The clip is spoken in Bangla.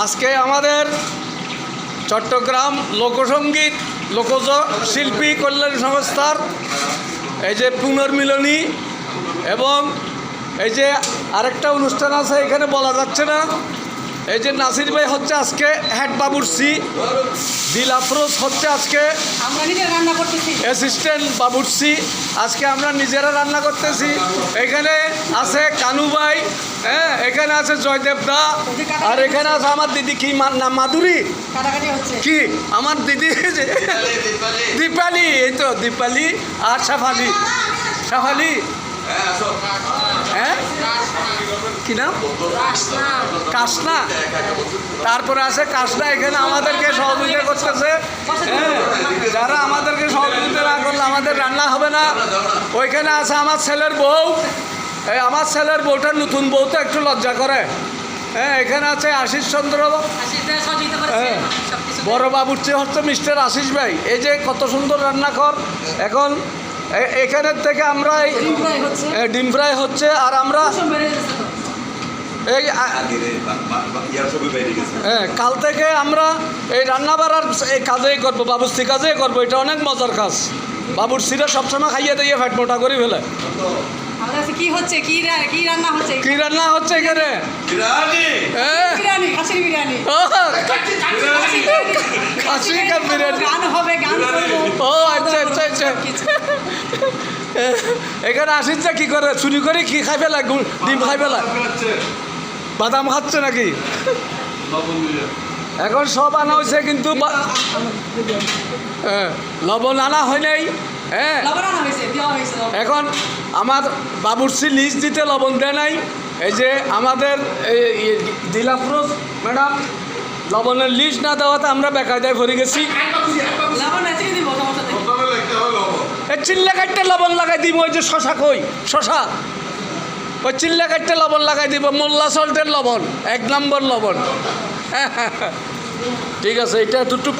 আজকে আমাদের চট্টগ্রাম লোকসঙ্গীত লোকজ শিল্পী কল্যাণ সংস্থার এই যে পুনর্মিলনী এবং এই যে আরেকটা অনুষ্ঠান আছে এখানে বলা যাচ্ছে না। এই যে নাসির ভাই হচ্ছে আজকে হেড বাবুর্চি, দিল আফরোজ হচ্ছে আজকে অ্যাসিস্ট্যান্ট বাবুর্চি। আজকে আমরা নিজেরা রান্না করতেছি। এখানে আছে কানু ভাই, হ্যাঁ, এখানে আছে জয়দেব দা, আর এখানে আছে আমার দিদি কি নাম মাধুরী, কি আমার দিদি দীপালি, এই তো দীপালি আর সাফালি। সাফালি হ্যাঁ কি নাম কাসনা, তারপরে আছে কাসনা। এখানে আমাদেরকে সহযোগিতা করতেছে। হ্যাঁ, যারা আমাদেরকে সহযোগিতা না করলে আমাদের রান্না হবে না। ওইখানে আছে আমার ছেলের বউ, এই আমার ছেলের বউটার নতুন বউ তো একটু লজ্জা করে। হ্যাঁ, এখানে আছে আশিস চন্দ্র, হ্যাঁ, বড় বাবুর্চি হচ্ছে মিস্টার আশিস ভাই। এই যে কত সুন্দর রান্নাঘর। এখন এখানের থেকে আমরা ডিম ফ্রাই হচ্ছে, আর আমরা এই হ্যাঁ কাল থেকে আমরা এই রান্না বাড়ার এই কাজেই করবো, বাবুর্চি কাজেই করবো। এটা অনেক মজার কাজ। বাবুর্চিরা সবসময় খাইয়ে দিয়ে ফ্যাট মোটা করে ফেলে। কি হচ্ছে, কি রান্না হচ্ছে, কি রান্না হচ্ছে এখানে? খাসি কা বিরিয়ানি। ও আচ্ছা আচ্ছা আচ্ছা। এখানে আসিস কি করে, চুরি করে কি খাই ফেলা, ডিম খাই ফেলা, বাদাম খাচ্ছে নাকি? এখন সব আনা হয়েছে কিন্তু লবণ আনা হয় নাই। হ্যাঁ, এখন আমার বাবুর্চি লিস্ট দিতে লবণ দেয় নাই। এই যে আমাদের দিল আফরোজ ম্যাডাম লবণের লিস্ট না দেওয়াতে আমরা বেকায়দায় ভরে গেছি। চিল্লা কাটতে লবণ লাগাই দিব। ওই যে শশা, কই শশা, ওই চিল্লা কাটতে লবণ লাগাই দিব। মোল্লা সল্টের লবণ, 1 নম্বর লবণ। ঠিক আছে, এটা একটু